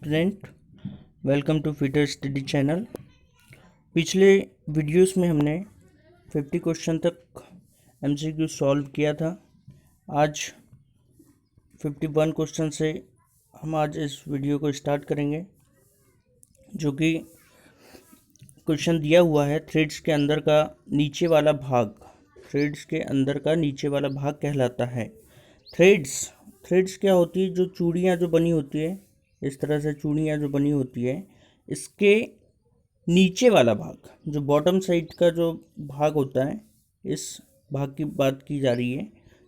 Student, welcome to fitter study channel. पिछले videos में हमने 50 क्वेश्चन तक एमसीक्यू सॉल्व किया था। आज 51 क्वेश्चन से हम आज इस वीडियो को स्टार्ट करेंगे, जो कि क्वेश्चन दिया हुआ है थ्रेड्स के अंदर का नीचे वाला भाग। थ्रेड्स के अंदर का नीचे वाला भाग कहलाता है थ्रेड्स क्या होती है? जो चूड़ियाँ जो बनी होती है, इस तरह से चूड़ियाँ जो बनी होती है, इसके नीचे वाला भाग, जो बॉटम साइड का जो भाग होता है, इस भाग की बात की जा रही है।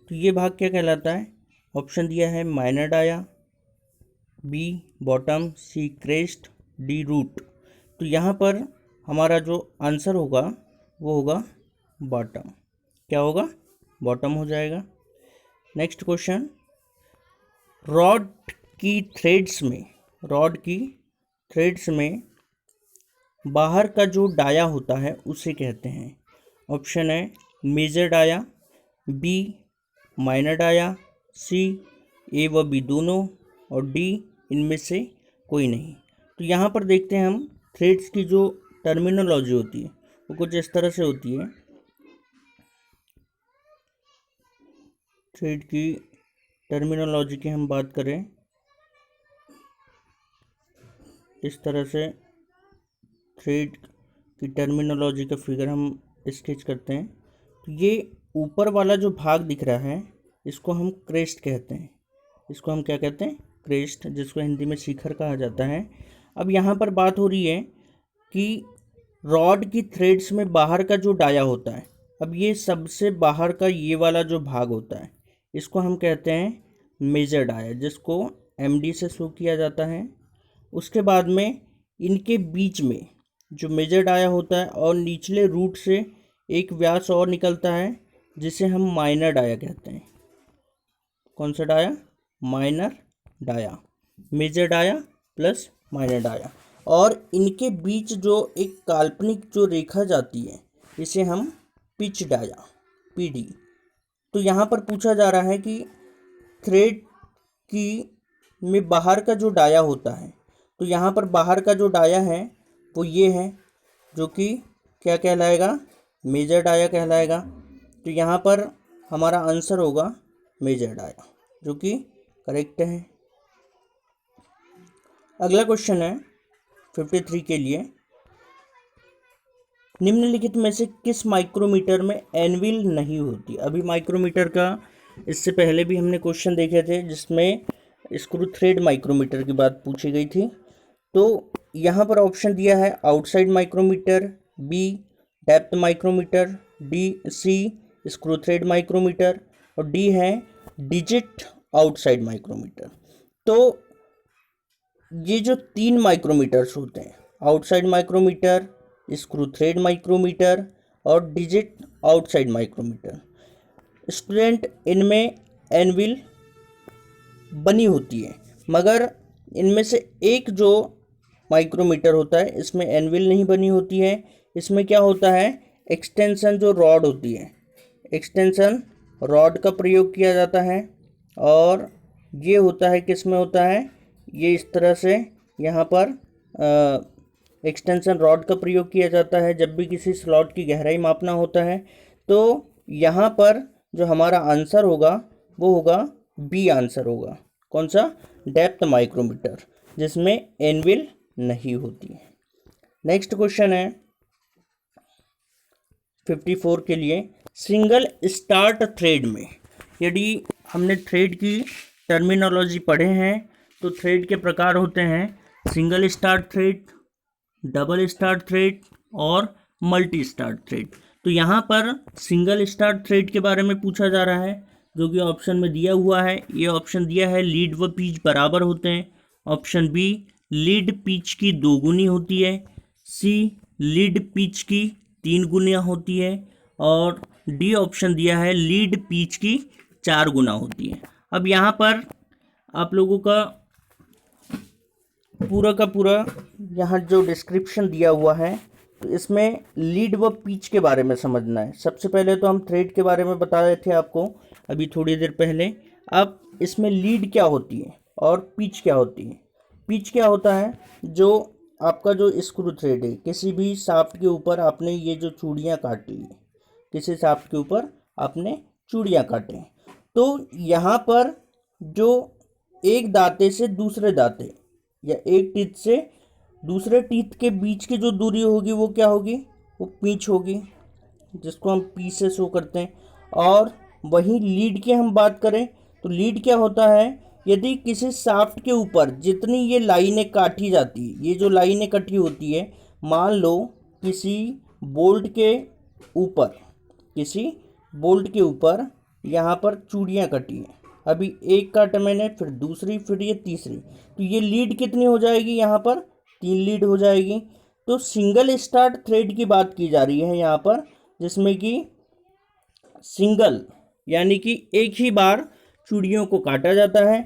तो ये भाग क्या कहलाता है? ऑप्शन दिया है माइनर डाया, बी बॉटम, सी क्रेस्ट, डी रूट। तो यहाँ पर हमारा जो आंसर होगा वो होगा बॉटम। क्या होगा? बॉटम हो जाएगा। नेक्स्ट क्वेश्चन, रॉड की थ्रेड्स में बाहर का जो डाया होता है उसे कहते हैं। ऑप्शन है major dia, B minor dia, C A व बी दोनों, और डी इनमें से कोई नहीं। तो यहाँ पर देखते हैं हम थ्रेड्स की जो टर्मिनोलॉजी होती है वो कुछ इस तरह से होती है। थ्रेड की टर्मिनोलॉजी की हम बात करें, इस तरह से थ्रेड की टर्मिनोलॉजी का फिगर हम स्केच करते हैं। तो ये ऊपर वाला जो भाग दिख रहा है इसको हम क्रेस्ट कहते हैं। इसको हम क्या कहते हैं? क्रेस्ट, जिसको हिंदी में शिखर कहा जाता है। अब यहाँ पर बात हो रही है कि रॉड की थ्रेड्स में बाहर का जो डाया होता है, अब ये सबसे बाहर का ये वाला जो भाग होता है, इसको हम कहते हैं मेजर डाया, जिसको एमडी से शो किया जाता है। उसके बाद में इनके बीच में जो मेजर डाया होता है और निचले रूट से एक व्यास और निकलता है, जिसे हम माइनर डाया कहते हैं। कौन सा dia? Minor dia. Major dia plus minor dia. और इनके बीच जो एक काल्पनिक जो रेखा जाती है, इसे हम पिच डाया, पीडी। तो यहाँ पर पूछा जा रहा है कि थ्रेड की में बाहर का जो डाया होता है, तो यहाँ पर बाहर का जो डाया है वो ये है, जो कि क्या कहलाएगा? मेजर डाया कहलाएगा। तो यहाँ पर हमारा आंसर होगा मेजर डाया, जो कि करेक्ट है। अगला क्वेश्चन है 53 के लिए, निम्नलिखित में से किस माइक्रोमीटर में एनविल नहीं होती? अभी माइक्रोमीटर का इससे पहले भी हमने क्वेश्चन देखे थे, जिसमें स्क्रू थ्रेड माइक्रोमीटर की बात पूछी गई थी। तो यहाँ पर ऑप्शन दिया है outside micrometer, B depth micrometer, C screw thread micrometer, और डी है डिजिट आउटसाइड माइक्रोमीटर। तो ये जो 3 माइक्रोमीटर्स होते हैं, outside micrometer, screw thread micrometer और डिजिट आउटसाइड माइक्रोमीटर, स्टूडेंट इनमें एनविल बनी होती है, मगर इनमें से एक जो माइक्रोमीटर होता है इसमें एनविल नहीं बनी होती है। इसमें क्या होता है? एक्सटेंशन जो रॉड होती है, एक्सटेंशन रॉड का प्रयोग किया जाता है। और ये होता है, किस में होता है? ये इस तरह से यहाँ पर एक्सटेंशन रॉड का प्रयोग किया जाता है जब भी किसी स्लॉट की गहराई मापना होता है। तो यहाँ पर जो हमारा आंसर होगा वो होगा बी आंसर होगा। कौन सा? डेप्थ माइक्रोमीटर, जिसमें एनविल नहीं होती है। नेक्स्ट क्वेश्चन है 54 के लिए, सिंगल स्टार्ट थ्रेड में, यदि हमने थ्रेड की टर्मिनोलॉजी पढ़े हैं तो थ्रेड के प्रकार होते हैं single start thread, double start thread और मल्टी स्टार्ट थ्रेड। तो यहाँ पर सिंगल स्टार्ट थ्रेड के बारे में पूछा जा रहा है, जो कि ऑप्शन में दिया हुआ है। ये ऑप्शन दिया है लीड व पिच बराबर होते हैं। ऑप्शन बी लीड पिच की 2 गुनी होती है, सी लीड पिच की 3 गुना होती है, और डी ऑप्शन दिया है लीड पिच की 4 गुना होती है। अब यहाँ पर आप लोगों का पूरा यहाँ जो डिस्क्रिप्शन दिया हुआ है, तो इसमें लीड व पिच के बारे में समझना है। सबसे पहले तो हम थ्रेड के बारे में बता रहे थे आपको अभी थोड़ी देर पहले। अब इसमें लीड क्या होती है और पिच क्या होती है, पिच क्या होता है, जो आपका जो स्क्रू थ्रेड है, किसी भी शाफ्ट के ऊपर आपने ये जो चूड़ियाँ काट ली, किसी शाफ्ट के ऊपर आपने चूड़ियाँ काटे, तो यहाँ पर जो एक दांते से दूसरे दांते या एक टीथ से दूसरे टीथ के बीच की जो दूरी होगी वो क्या होगी, वो पिच होगी, जिसको हम पी से शो करते हैं। और वहीं लीड की हम बात करें तो लीड क्या होता है, यदि किसी शाफ्ट के ऊपर जितनी ये लाइनें काटी जाती है, ये जो लाइनें कटी होती है, मान लो किसी बोल्ट के ऊपर, किसी बोल्ट के ऊपर यहाँ पर चूड़ियाँ कटी हैं, अभी एक काटा मैंने, फिर दूसरी, फिर ये तीसरी, तो ये लीड कितनी हो जाएगी, यहाँ पर 3 लीड हो जाएगी। तो सिंगल स्टार्ट थ्रेड की बात की जा रही है यहाँ पर, जिसमें कि सिंगल यानी कि एक ही बार चूड़ियों को काटा जाता है।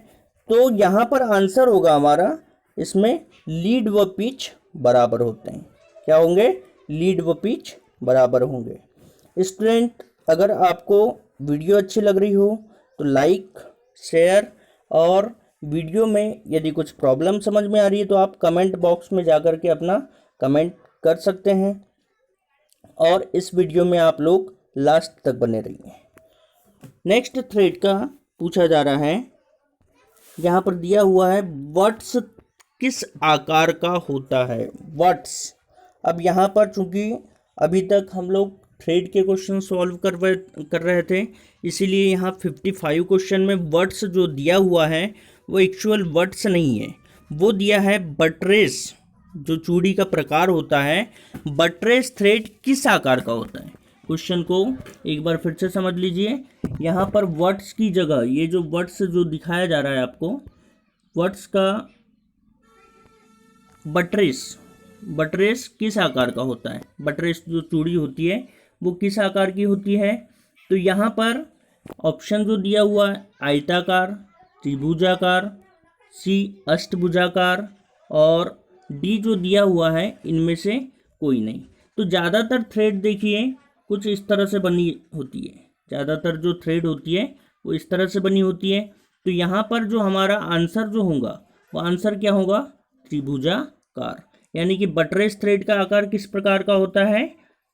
तो यहाँ पर आंसर होगा हमारा, इसमें लीड व पिच बराबर होते हैं। क्या होंगे, लीड व पिच बराबर होंगे। स्टूडेंट, अगर आपको वीडियो अच्छी लग रही हो तो लाइक, शेयर, और वीडियो में यदि कुछ प्रॉब्लम समझ में आ रही है तो आप कमेंट बॉक्स में जाकर के अपना कमेंट कर सकते हैं, और इस वीडियो में आप लोग लास्ट तक बने रहिए। नेक्स्ट थ्रेड का पूछा जा रहा है, यहाँ पर दिया हुआ है वट्स किस आकार का होता है, वट्स। अब यहाँ पर चूंकि अभी तक हम लोग थ्रेड के क्वेश्चन सॉल्व कर रहे थे, इसीलिए यहाँ 55 क्वेश्चन में वट्स जो दिया हुआ है वो एक्चुअल वट्स नहीं है, वो दिया है बटरेस, जो चूड़ी का प्रकार होता है। बटरेस थ्रेड किस आकार का होता है, क्वेश्चन को एक बार फिर से समझ लीजिए। यहाँ पर वट्स की जगह ये जो वट्स जो दिखाया जा रहा है आपको, वट्स का बटरेस किस आकार का होता है, बटरेस जो चूड़ी होती है वो किस आकार की होती है। तो यहाँ पर ऑप्शन जो दिया हुआ है, आयताकार, त्रिभुजाकार, सी अष्टभुजाकार, और डी जो दिया हुआ है इनमें से कोई नहीं। तो ज़्यादातर थ्रेड देखिए कुछ इस तरह से बनी होती है, ज़्यादातर जो थ्रेड होती है वो इस तरह से बनी होती है। तो यहाँ पर जो हमारा आंसर जो होगा वो आंसर क्या होगा, त्रिभुजाकार, यानी कि बटरेस थ्रेड का आकार किस प्रकार का होता है,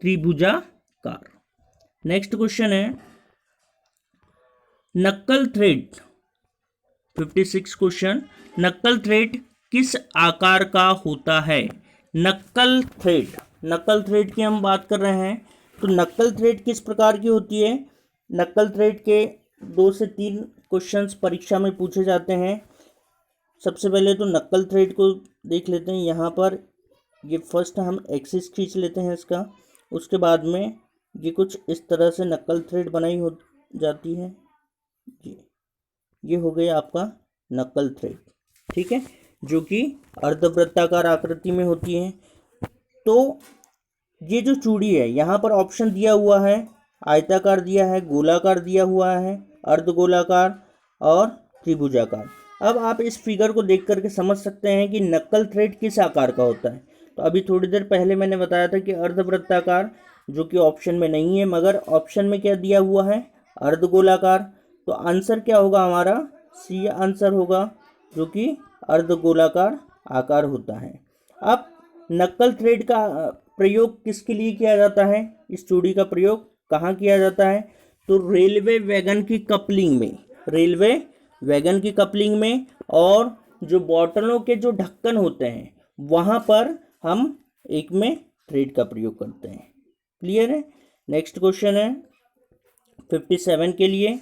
त्रिभुजाकार। नेक्स्ट क्वेश्चन है, नक्कल थ्रेड, 56 क्वेश्चन, नक्कल थ्रेड किस आकार का होता है। नक्कल थ्रेड की हम बात कर रहे हैं, तो नक्कल थ्रेड किस प्रकार की होती है। नक्कल थ्रेड के 2 से 3 क्वेश्चंस परीक्षा में पूछे जाते हैं। सबसे पहले तो नक्कल थ्रेड को देख लेते हैं। यहाँ पर ये फर्स्ट हम एक्सिस खींच लेते हैं इसका, उसके बाद में ये कुछ इस तरह से नक्कल थ्रेड बनाई हो जाती है। ये हो गया आपका नक्कल थ्रेड, ठीक है, जो कि अर्धवृत्ताकार आकृति में होती है। तो ये जो चूड़ी है, यहाँ पर ऑप्शन दिया हुआ है, आयताकार दिया है, गोलाकार दिया हुआ है, अर्धगोलाकार और त्रिभुजाकार। अब आप इस फिगर को देख करके समझ सकते हैं कि नक्कल थ्रेड किस आकार का होता है। तो अभी थोड़ी देर पहले मैंने बताया था कि अर्धवृत्ताकार, जो कि ऑप्शन में नहीं है, मगर ऑप्शन में क्या दिया हुआ है, अर्धगोलाकार। तो आंसर क्या होगा हमारा, सी आंसर होगा, जो कि अर्धगोलाकार आकार होता है। अब नक्कल थ्रेड का प्रयोग किसके लिए किया जाता है, इस चूड़ी का प्रयोग कहाँ किया जाता है, तो रेलवे वैगन की कपलिंग में, और जो बॉटलों के जो ढक्कन होते हैं वहाँ पर हम एक में थ्रेड का प्रयोग करते हैं। क्लियर है। नेक्स्ट क्वेश्चन है 57 के लिए,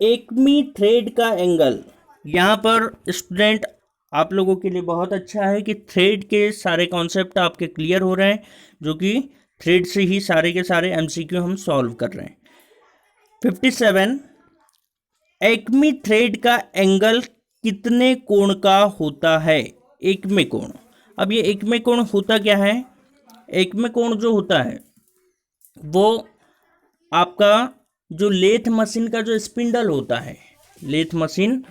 एकमी थ्रेड का एंगल। यहाँ पर स्टूडेंट आप लोगों के लिए बहुत अच्छा है कि थ्रेड के सारे कॉन्सेप्ट आपके क्लियर हो रहे हैं, जो कि थ्रेड से ही सारे के सारे एमसीक्यू हम सॉल्व कर रहे हैं। 57, एकमी थ्रेड का एंगल कितने कोण का होता है, एकमे कोण। अब ये एकमे कोण होता क्या है, एकमे कोण जो होता है वो आपका जो लेथ मशीन का जो स्पिंडल होता है, लेथ मशीन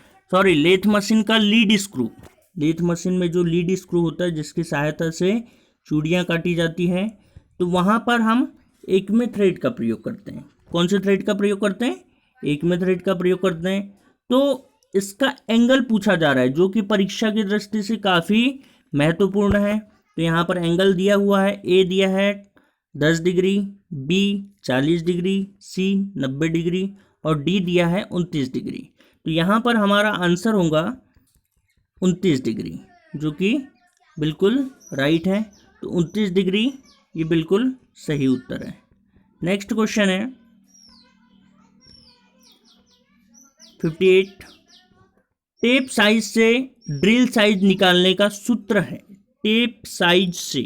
का लीड स्क्रू, लेथ मशीन में जो लीड स्क्रू होता है जिसकी सहायता से चूड़ियाँ काटी जाती हैं, तो वहाँ पर हम एकमे थ्रेड का प्रयोग करते हैं। कौन से थ्रेड का प्रयोग करते हैं, एकमे थ्रेड का प्रयोग करते हैं। तो इसका एंगल पूछा जा रहा है, जो कि परीक्षा की दृष्टि से काफ़ी महत्वपूर्ण है। तो यहाँ पर एंगल दिया हुआ है, ए दिया है 10 डिग्री, बी 40 डिग्री, सी 90 डिग्री और डी दिया है 29 डिग्री। तो यहाँ पर हमारा आंसर होगा 29 डिग्री, जो कि बिल्कुल राइट है। तो 29 डिग्री ये बिल्कुल सही उत्तर है। नेक्स्ट क्वेश्चन है 58। टेप साइज से ड्रिल साइज निकालने का सूत्र है। टेप साइज से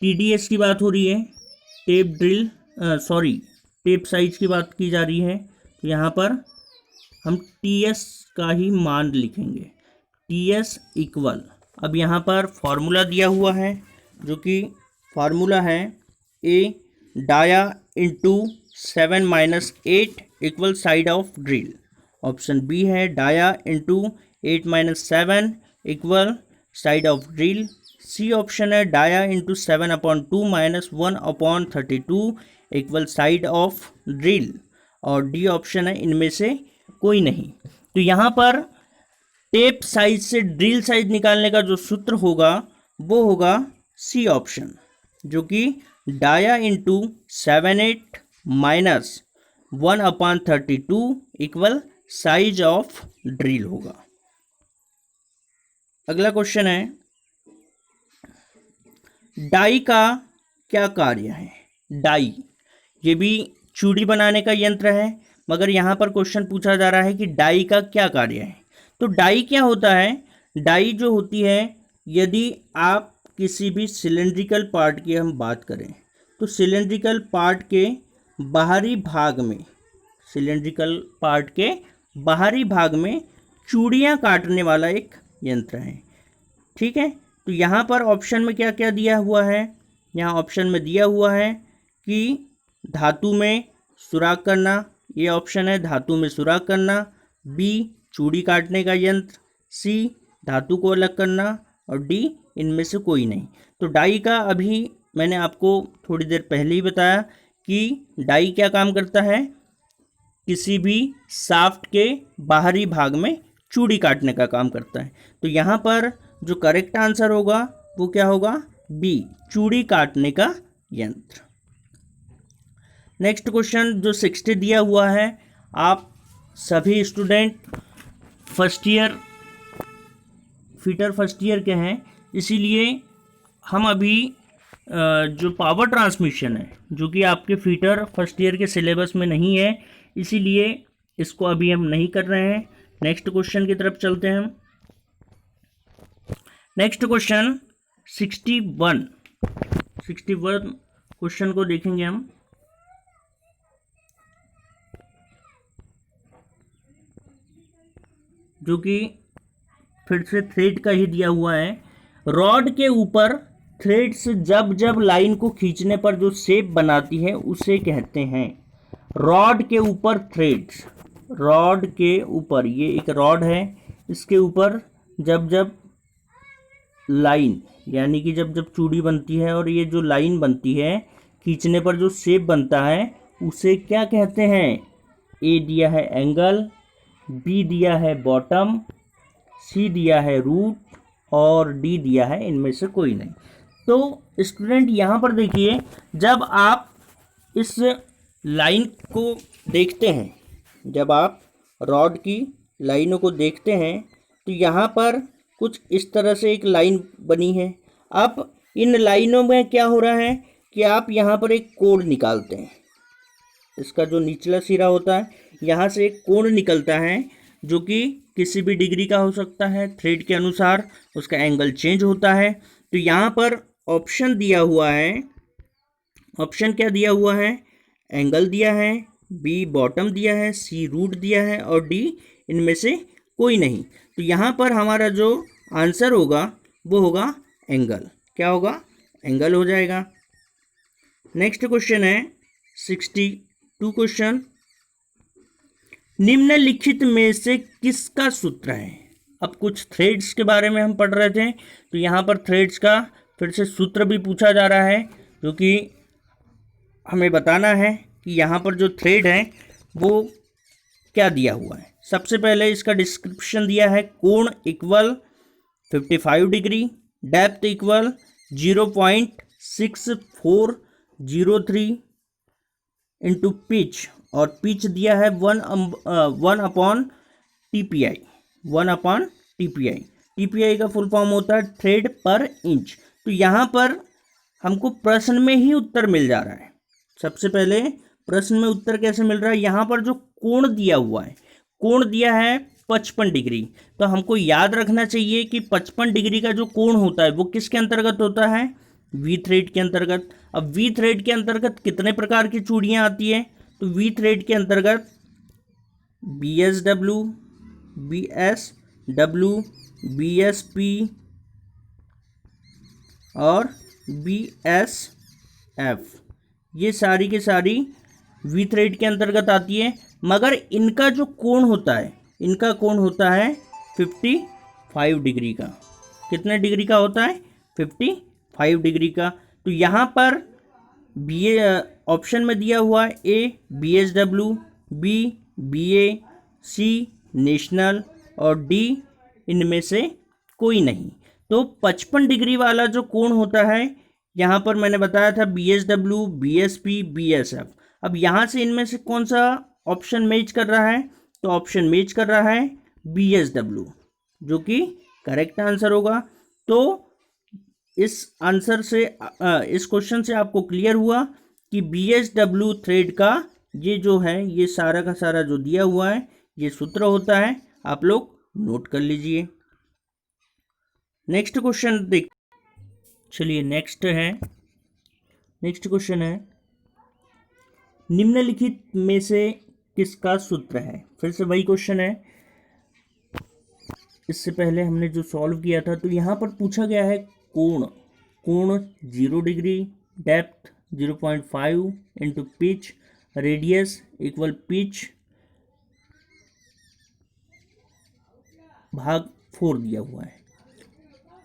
TDS की बात हो रही है, टेप साइज की बात की जा रही है। तो यहाँ पर हम TS का ही मान लिखेंगे, TS इक्वल, अब यहाँ पर फॉर्मूला दिया हुआ है, जो कि फॉर्मूला है A dia into 7 - 8 equal side of drill. Option B है dia into 8 - 7 equal side of drill. C option है dia into 7/2 - 1/32 equal side of drill. और डी ऑप्शन है इनमें से कोई नहीं। तो यहाँ पर टेप साइज से ड्रिल साइज निकालने का जो सूत्र होगा वो होगा सी ऑप्शन, जो कि dia into 7/8 minus 1/32 equal size of drill होगा। अगला क्वेश्चन है डाई का क्या कार्य है। डाई ये भी चूड़ी बनाने का यंत्र है, मगर यहाँ पर क्वेश्चन पूछा जा रहा है कि डाई का क्या कार्य है। तो डाई क्या होता है, डाई जो होती है, यदि आप किसी भी सिलेंड्रिकल पार्ट की हम बात करें तो सिलेंड्रिकल पार्ट के बाहरी भाग में, सिलेंड्रिकल पार्ट के बाहरी भाग में चूड़ियाँ काटने वाला एक यंत्र है। ठीक है, तो यहाँ पर ऑप्शन में क्या क्या दिया हुआ है, यहाँ ऑप्शन में दिया हुआ है कि धातु में सुराख करना, ये ऑप्शन है धातु में सुराख करना, बी चूड़ी काटने का यंत्र, सी धातु को अलग करना और डी इनमें से कोई नहीं। तो डाई का अभी मैंने आपको थोड़ी देर पहले ही बताया कि डाई क्या काम करता है, किसी भी शाफ्ट के बाहरी भाग में चूड़ी काटने का काम करता है। तो यहाँ पर जो करेक्ट आंसर होगा वो क्या होगा, बी चूड़ी काटने का यंत्र। नेक्स्ट क्वेश्चन जो 60 दिया हुआ है, आप सभी student first year fitter first year के हैं, इसीलिए हम अभी जो पावर ट्रांसमिशन है, जो कि आपके फिटर फर्स्ट ईयर के सिलेबस में नहीं है, इसीलिए इसको अभी हम नहीं कर रहे हैं। नेक्स्ट क्वेश्चन की तरफ चलते हैं हम। नेक्स्ट क्वेश्चन 61 क्वेश्चन को देखेंगे हम। जो कि फिर से थ्रेड का ही दिया हुआ है। रॉड के ऊपर थ्रेड से जब जब लाइन को खींचने पर जो शेप बनाती है उसे कहते हैं। रॉड के ऊपर थ्रेड्स, रॉड के ऊपर, ये एक रॉड है, इसके ऊपर जब जब लाइन, यानी कि जब जब चूड़ी बनती है और ये जो लाइन बनती है, खींचने पर जो शेप बनता है उसे क्या कहते हैं। ए दिया है एंगल, बी दिया है बॉटम, सी दिया है रूट और डी दिया है इनमें से कोई नहीं। तो स्टूडेंट यहाँ पर देखिए, जब आप इस लाइन को देखते हैं, जब आप रॉड की लाइनों को देखते हैं, तो यहाँ पर कुछ इस तरह से एक लाइन बनी है। अब इन लाइनों में क्या हो रहा है कि आप यहाँ पर एक कोण निकालते हैं। इसका जो निचला सिरा होता है, यहाँ से एक कोण निकलता है जो कि किसी भी डिग्री का हो सकता है। थ्रेड के अनुसार उसका एंगल चेंज होता है। तो यहाँ पर ऑप्शन दिया हुआ है, ऑप्शन क्या दिया हुआ है, एंगल दिया है, बी बॉटम दिया है, सी रूट दिया है और डी इनमें से कोई नहीं। तो यहाँ पर हमारा जो आंसर होगा वो होगा एंगल। क्या होगा, एंगल हो जाएगा। नेक्स्ट क्वेश्चन है 62 क्वेश्चन, निम्नलिखित में से किसका सूत्र है। अब कुछ थ्रेड्स के बारे में हम पढ़ रहे थे, तो यहाँ पर थ्रेड्स का फिर से सूत्र भी पूछा जा रहा है, जो कि हमें बताना है कि यहाँ पर जो थ्रेड है वो क्या दिया हुआ है। सबसे पहले इसका डिस्क्रिप्शन दिया है, कोण equal 55 degree, depth equal 0.6403 into pitch, और पिच दिया है 1/TPI, 1/TPI। TPI का फुल फॉर्म होता है थ्रेड पर इंच। तो यहाँ पर हमको प्रश्न में ही उत्तर मिल जा रहा है। सबसे पहले प्रश्न में उत्तर कैसे मिल रहा है, यहाँ पर जो कोण दिया हुआ है, कोण दिया है 55 डिग्री, तो हमको याद रखना चाहिए कि 55 डिग्री का जो कोण होता है वो किसके अंतर्गत होता है, वी थ्रेड के अंतर्गत। अब वी थ्रेड के अंतर्गत कितने प्रकार की चूड़ियाँ आती है, तो वी थ्रेड के अंतर्गत BSW, BSW, BSP और BSF, ये सारी की सारी वी थ्रेड के अंतर्गत आती है। मगर इनका जो कोण होता है, इनका कोण होता है 55 डिग्री का। कितने डिग्री का होता है, 55 डिग्री का। तो यहाँ पर बी ऑप्शन में दिया हुआ है ए BSW, बी BA, सी नेशनल और डी इनमें से कोई नहीं। तो 55 डिग्री वाला जो कोण होता है, यहाँ पर मैंने बताया था BSW, BSP, BSF। अब यहाँ से इनमें से कौन सा ऑप्शन मैच कर रहा है, तो ऑप्शन मैच कर रहा है BSW, जो कि करेक्ट आंसर होगा। तो इस आंसर से इस क्वेश्चन से आपको क्लियर हुआ कि BSW थ्रेड का ये जो है, ये सारा का सारा जो दिया हुआ है ये सूत्र होता है। आप लोग नोट कर लीजिए। नेक्स्ट क्वेश्चन देख, चलिए नेक्स्ट क्वेश्चन है, निम्नलिखित में से किसका सूत्र है। फिर से वही क्वेश्चन है, इससे पहले हमने जो सॉल्व किया था। तो यहाँ पर पूछा गया है कोण 0 degree, depth 0.5 into pitch, radius equal pitch भाग 4 दिया हुआ है।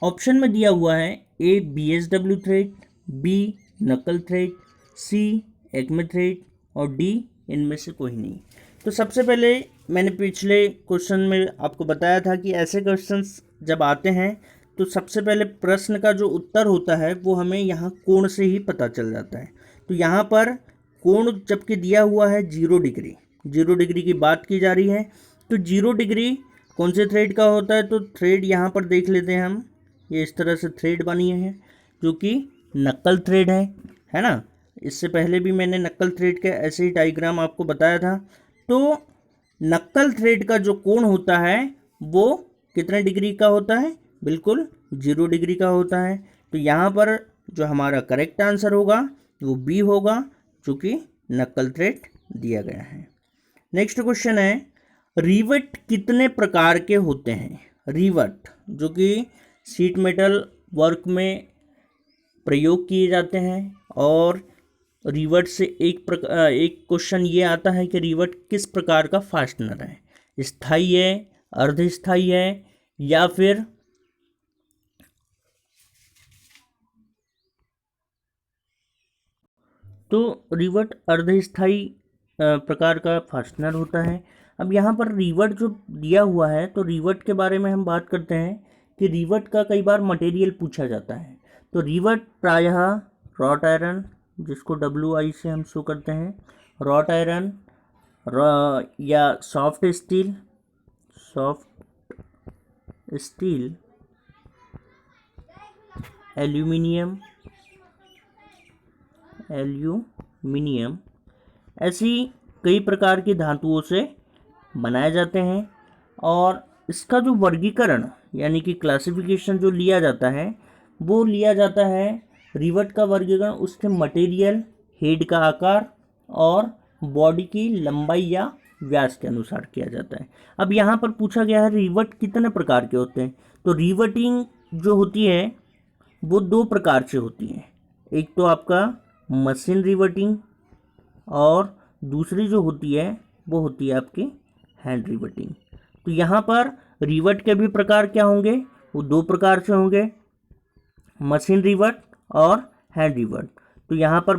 ऑप्शन में दिया हुआ है ए BSW थ्रेड, बी नकल थ्रेड, सी एक्मे थ्रेड और डी इनमें से कोई नहीं। तो सबसे पहले मैंने पिछले क्वेश्चन में आपको बताया था कि ऐसे क्वेश्चंस जब आते हैं तो सबसे पहले प्रश्न का जो उत्तर होता है वो हमें यहाँ कोण से ही पता चल जाता है। तो यहाँ पर कोण जबकि दिया हुआ है 0 डिग्री, 0 डिग्री की बात की जा रही है। तो 0 डिग्री कौन से थ्रेड का होता है, तो थ्रेड यहाँ पर देख लेते हैं हम, ये इस तरह से थ्रेड बनी है जो कि नक्कल थ्रेड है ना। इससे पहले भी मैंने नक्कल थ्रेड के ऐसे ही डायग्राम आपको बताया था। तो नक्कल थ्रेड का जो कोण होता है वो कितने डिग्री का होता है, बिल्कुल 0 डिग्री का होता है। तो यहाँ पर जो हमारा करेक्ट आंसर होगा वो बी होगा, जो कि नक्कल थ्रेड दिया गया है। नेक्स्ट क्वेश्चन है, रिवेट कितने प्रकार के होते हैं। रिवेट जो कि शीट मेटल वर्क में प्रयोग किए जाते हैं, और रिवेट से एक क्वेश्चन ये आता है कि रिवेट किस प्रकार का फास्टनर है, स्थायी है, अर्धस्थायी है या फिर तो रिवेट अर्धस्थायी प्रकार का फास्टनर होता है। अब यहाँ पर रिवेट जो दिया हुआ है, तो रिवेट के बारे में हम बात करते हैं कि रिवेट का कई बार मटेरियल पूछा जाता है। तो रिवेट प्रायः रॉट आयरन, जिसको WI से हम शो करते हैं, रॉट आयरन या सॉफ्ट स्टील, एल्यूमिनियम, ऐसी कई प्रकार की धातुओं से बनाए जाते हैं। और इसका जो वर्गीकरण यानी कि क्लासिफिकेशन जो लिया जाता है वो लिया जाता है, रिवेट का वर्गीकरण उसके मटेरियल, हेड का आकार और बॉडी की लंबाई या व्यास के अनुसार किया जाता है। अब यहाँ पर पूछा गया है रिवेट कितने प्रकार के होते हैं। तो रिवेटिंग जो होती है वो 2 प्रकार से होती है, एक तो आपका मशीन रिवेटिंग और दूसरी जो होती है वो होती है आपकी हैंड रिवेटिंग। तो यहाँ पर रिवेट के भी प्रकार क्या होंगे, वो 2 प्रकार से होंगे, मशीन रिवेट और हैंड रिवेट। तो यहाँ पर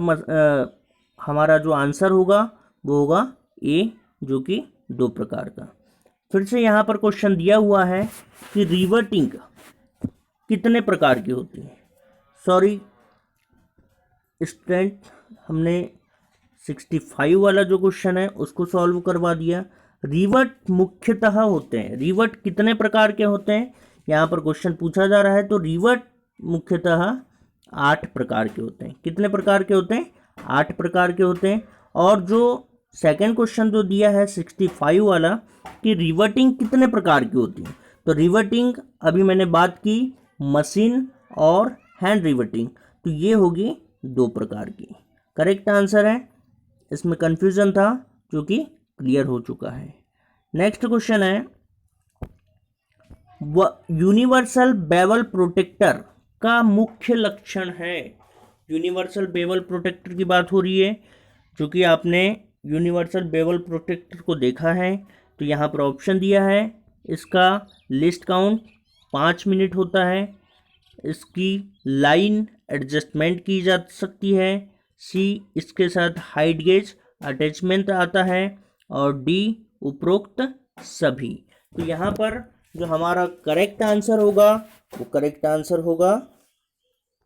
हमारा जो आंसर होगा वो होगा ए, जो कि 2 प्रकार का। फिर से यहाँ पर क्वेश्चन दिया हुआ है कि रिवर्टिंग कितने प्रकार की होती है। सॉरी स्टूडेंट, हमने 65 वाला जो क्वेश्चन है उसको सॉल्व करवा दिया। रिवर्ट मुख्यतः होते हैं, रिवर्ट कितने प्रकार के होते हैं यहाँ पर क्वेश्चन पूछा जा रहा है। तो रिवर्ट मुख्यतः 8 प्रकार के होते हैं। कितने प्रकार के होते हैं? 8 प्रकार के होते हैं। और जो सेकंड क्वेश्चन जो दिया है 65 वाला कि रिवर्टिंग कितने प्रकार की होती है, तो रिवर्टिंग अभी मैंने बात की मशीन और हैंड रिवर्टिंग, तो ये होगी 2 प्रकार की। करेक्ट आंसर है, इसमें कंफ्यूजन था जो कि क्लियर हो चुका है। नेक्स्ट क्वेश्चन है यूनिवर्सल बेवल प्रोटेक्टर का मुख्य लक्षण है। यूनिवर्सल बेवल प्रोटेक्टर की बात हो रही है, जो कि आपने यूनिवर्सल बेवल प्रोटेक्टर को देखा है। तो यहाँ पर ऑप्शन दिया है, इसका लिस्ट काउंट 5 मिनट होता है, इसकी लाइन एडजस्टमेंट की जा सकती है, सी इसके साथ हाइट गेज अटैचमेंट आता है, और डी उपरोक्त सभी। तो यहाँ पर जो हमारा करेक्ट आंसर होगा वो करेक्ट आंसर होगा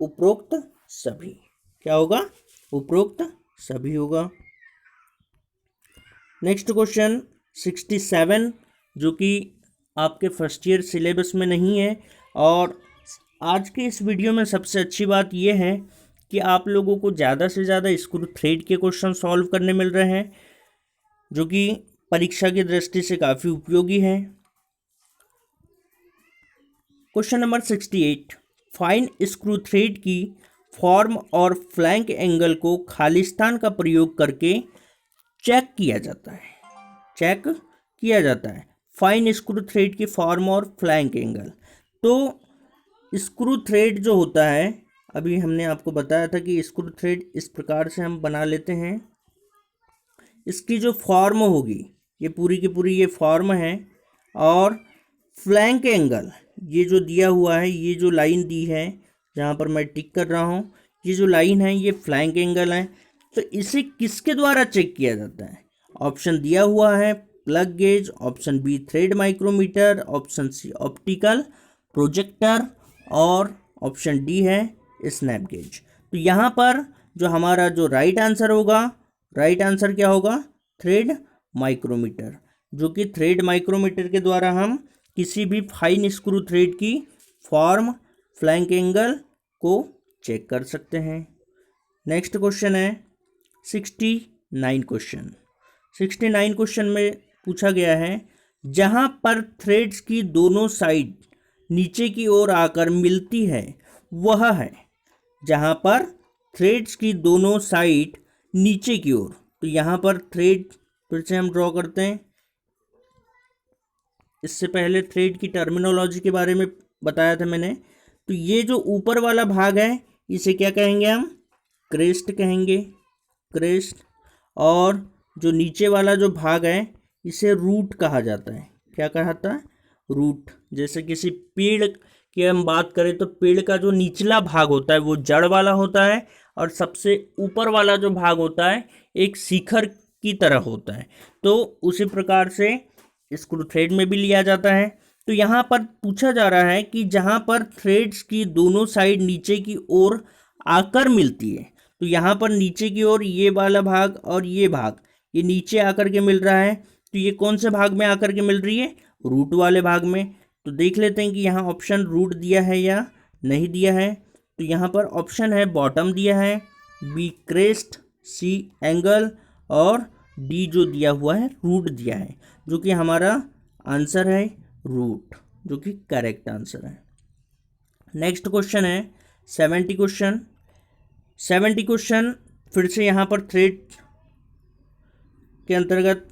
उपरोक्त सभी। क्या होगा? उपरोक्त सभी होगा। नेक्स्ट क्वेश्चन 67, जो कि आपके फर्स्ट ईयर सिलेबस में नहीं है, और आज के इस वीडियो में सबसे अच्छी बात यह है कि आप लोगों को ज़्यादा से ज़्यादा स्क्रू थ्रेड के क्वेश्चन सॉल्व करने मिल रहे हैं, जो कि परीक्षा की दृष्टि से काफ़ी उपयोगी है। Question number 68, fine screw thread की फॉर्म और फ्लैंक एंगल को खालिस्तान का प्रयोग करके चेक किया जाता है। चेक किया जाता है फाइन स्क्रू थ्रेड की फॉर्म और फ्लैंक एंगल। तो स्क्रू थ्रेड जो होता है, अभी हमने आपको बताया था कि स्क्रू थ्रेड इस प्रकार से हम बना लेते हैं। इसकी जो फॉर्म होगी, ये पूरी की पूरी ये फॉर्म है, और फ्लैंक एंगल ये जो दिया हुआ है, ये जो लाइन दी है जहाँ पर मैं टिक कर रहा हूँ, ये जो लाइन है ये फ्लैंक एंगल है। तो इसे किसके द्वारा चेक किया जाता है? ऑप्शन दिया हुआ है plug gauge, option B thread micrometer, option C optical projector, और ऑप्शन डी है स्नैप गेज। तो यहाँ पर जो हमारा जो राइट आंसर होगा, राइट आंसर क्या होगा? थ्रेड माइक्रोमीटर, जो कि थ्रेड माइक्रोमीटर के द्वारा हम किसी भी फाइन स्क्रू थ्रेड की फॉर्म, फ्लैंक एंगल को चेक कर सकते हैं। नेक्स्ट क्वेश्चन है 69 क्वेश्चन। 69 क्वेश्चन में पूछा गया है, जहां पर थ्रेड्स की दोनों साइड नीचे की ओर आकर मिलती है वह है। जहां पर थ्रेड्स की दोनों साइड नीचे की ओर, तो यहाँ पर थ्रेड फिर से हम ड्रॉ करते हैं। इससे पहले थ्रेड की टर्मिनोलॉजी के बारे में बताया था मैंने। तो ये जो ऊपर वाला भाग है इसे क्या कहेंगे हम? क्रेस्ट कहेंगे, क्रेस्ट। और जो नीचे वाला जो भाग है इसे रूट कहा जाता है। क्या कहता है? रूट। जैसे किसी पेड़ की हम बात करें तो पेड़ का जो निचला भाग होता है वो जड़ वाला होता है, और सबसे ऊपर वाला जो भाग होता है एक शिखर की तरह होता है। तो उसी प्रकार से स्क्रू थ्रेड में भी लिया जाता है। तो यहाँ पर पूछा जा रहा है कि जहाँ पर थ्रेड्स की दोनों साइड नीचे की ओर आकर मिलती है, तो यहाँ पर नीचे की ओर ये वाला भाग और ये भाग ये नीचे आकर के मिल रहा है, तो ये कौन से भाग में आकर के मिल रही है? रूट वाले भाग में। तो देख लेते हैं कि यहाँ ऑप्शन रूट दिया है या नहीं दिया है। तो यहाँ पर ऑप्शन है बॉटम दिया है, बी क्रेस्ट, सी एंगल, और डी जो दिया हुआ है रूट दिया है, जो कि हमारा आंसर है रूट, जो कि करेक्ट आंसर है। नेक्स्ट क्वेश्चन है 70 क्वेश्चन। 70 क्वेश्चन फिर से यहाँ पर थ्रेड के अंतर्गत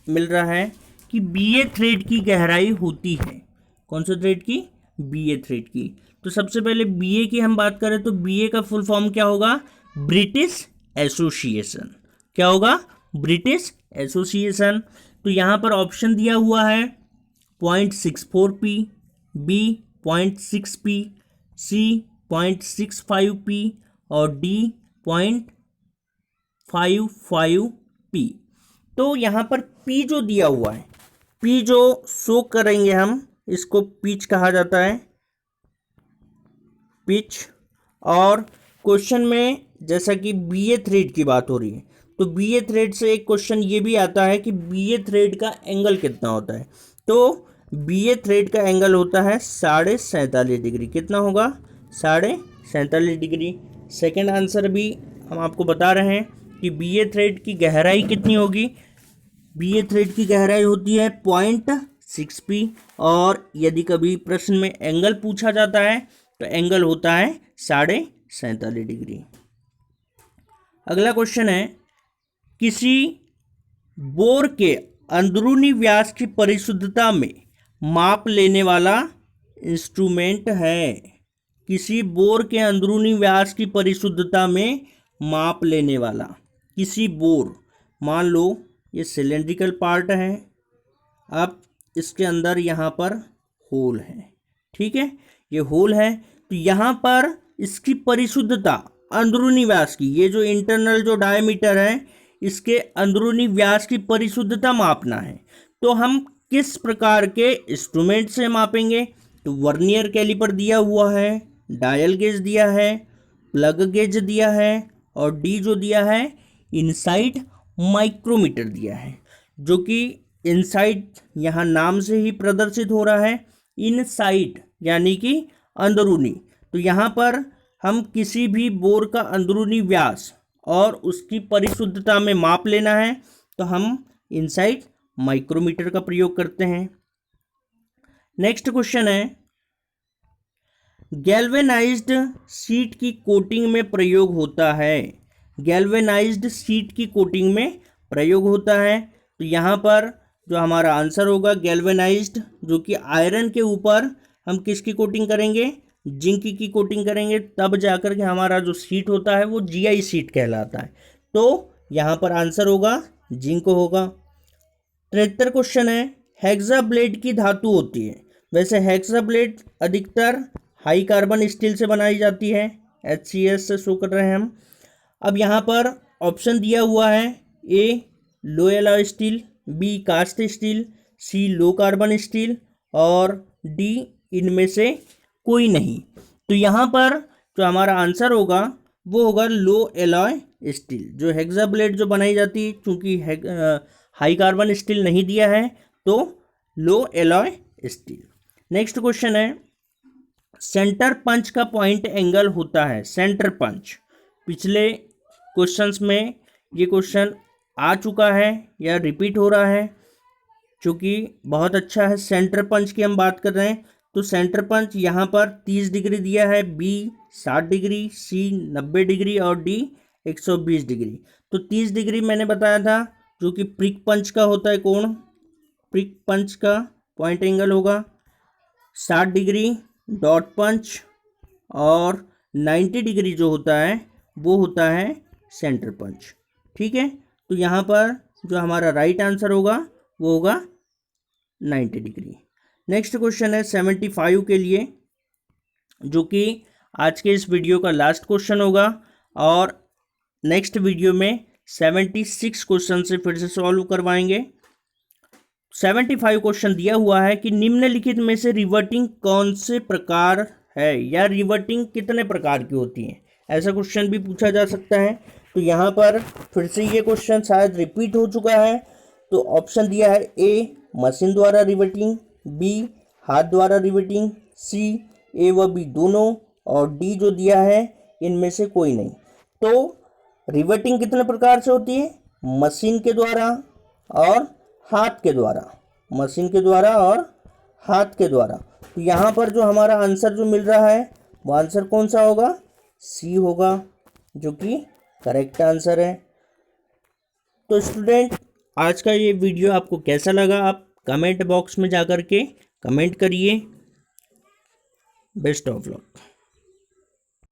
मिल रहा है कि बीए थ्रेड की गहराई होती है। कौन से थ्रेड की? बीए थ्रेड की। तो सबसे पहले बीए की हम बात करें तो बीए का फुल फॉर्म क्या होगा? British association. क्या होगा? British association. तो यहाँ पर ऑप्शन दिया हुआ है 0.64p, बी 0.6p, सी 0.65p, और डी 0.55p। तो यहाँ पर p जो दिया हुआ है पी जो शो करेंगे हम, इसको पिच कहा जाता है, पिच। और क्वेश्चन में जैसा कि बीए थ्रेड की बात हो रही है, तो बीए थ्रेड से एक क्वेश्चन ये भी आता है कि बीए थ्रेड का एंगल कितना होता है। तो बीए थ्रेड का एंगल होता है 47.5 डिग्री। कितना होगा? 47.5 डिग्री। सेकेंड आंसर भी हम आपको बता रहे हैं कि बीए थ्रेड की गहराई कितनी होगी। बीए थ्रेड की गहराई होती है 0.6p। और यदि कभी प्रश्न में एंगल पूछा जाता है तो एंगल होता है 47.5 डिग्री। अगला क्वेश्चन है, किसी बोर के अंदरूनी व्यास की परिशुद्धता में माप लेने वाला इंस्ट्रूमेंट है। किसी बोर के अंदरूनी व्यास की परिशुद्धता में माप लेने वाला, किसी बोर, मान लो ये सिलेंड्रिकल पार्ट है, अब इसके अंदर यहाँ पर होल है, ठीक है, ये होल है, तो यहाँ पर इसकी परिशुद्धता अंदरूनी व्यास की, ये जो इंटरनल जो डायमीटर है, इसके अंदरूनी व्यास की परिशुद्धता मापना है। तो हम किस प्रकार के इंस्ट्रूमेंट से मापेंगे? तो वर्नियर कैलिपर दिया हुआ है, डायल गेज दिया है, प्लग गेज दिया है, और डी जो दिया है इनसाइड माइक्रोमीटर दिया है, जो कि इनसाइड यहाँ नाम से ही प्रदर्शित हो रहा है, इनसाइड यानी कि अंदरूनी। तो यहाँ पर हम किसी भी बोर का अंदरूनी व्यास और उसकी परिशुद्धता में माप लेना है तो हम इनसाइड माइक्रोमीटर का प्रयोग करते हैं। नेक्स्ट क्वेश्चन है, गैल्वेनाइज्ड शीट की कोटिंग में प्रयोग होता है। गैल्वेनाइज्ड शीट की कोटिंग में प्रयोग होता है, तो यहाँ पर जो हमारा आंसर होगा गैल्वेनाइज्ड, जो कि आयरन के ऊपर हम किसकी कोटिंग करेंगे? जिंक की कोटिंग करेंगे, तब जाकर के हमारा जो शीट होता है वो जीआई शीट कहलाता है। तो यहाँ पर आंसर होगा जिंक होगा। 73 क्वेश्चन है, हेक्सा ब्लेड की धातु होती है। वैसे हेक्सा ब्लेड अधिकतर हाई कार्बन स्टील से बनाई जाती है, HCS से शो कर रहे हैं हम। अब यहाँ पर ऑप्शन दिया हुआ है, A low alloy steel, B cast steel, C low carbon steel, और डी इनमें से कोई नहीं। तो यहाँ पर जो हमारा आंसर होगा वो होगा लो एलॉय स्टील। जो हेक्सा ब्लेड जो बनाई जाती है, चूँकि हाई कार्बन स्टील नहीं दिया है, तो लो एलॉय स्टील। नेक्स्ट क्वेश्चन है, सेंटर पंच का पॉइंट एंगल होता है। सेंटर पंच, पिछले क्वेश्चंस में ये क्वेश्चन आ चुका है या रिपीट हो रहा है, जो कि बहुत अच्छा है। सेंटर पंच की हम बात कर रहे हैं, तो सेंटर पंच यहाँ पर 30 डिग्री दिया है, बी 60 डिग्री, सी 90 डिग्री और डी 120 डिग्री। तो 30 डिग्री मैंने बताया था, जो कि प्रिक पंच का होता है कोण, प्रिक पंच का पॉइंट एंगल होगा। 60 डिग्री डॉट पंच, और 90 डिग्री जो होता है वो होता है सेंटर पंच, ठीक है। तो यहाँ पर जो हमारा राइट आंसर होगा वो होगा 90 डिग्री। नेक्स्ट क्वेश्चन है 75 के लिए, जो कि आज के इस वीडियो का लास्ट क्वेश्चन होगा, और नेक्स्ट वीडियो में 76 क्वेश्चन से फिर से सॉल्व करवाएंगे। 75 क्वेश्चन दिया हुआ है कि निम्नलिखित में से रिवर्टिंग कौन से प्रकार है, या रिवर्टिंग कितने प्रकार की होती है, ऐसा क्वेश्चन भी पूछा जा सकता है। तो यहाँ पर फिर से ये क्वेश्चन शायद रिपीट हो चुका है। तो ऑप्शन दिया है, ए मशीन द्वारा रिवर्टिंग, बी हाथ द्वारा रिवर्टिंग, सी ए व बी दोनों, और डी जो दिया है इनमें से कोई नहीं। तो रिवर्टिंग कितने प्रकार से होती है? मशीन के द्वारा और हाथ के द्वारा, मशीन के द्वारा और हाथ के द्वारा। तो यहाँ पर जो हमारा आंसर जो मिल रहा है वो आंसर कौन सा होगा? सी होगा, जो कि करेक्ट आंसर है। तो स्टूडेंट, आज का ये वीडियो आपको कैसा लगा, आप कमेंट बॉक्स में जाकर के कमेंट करिए। Best of luck.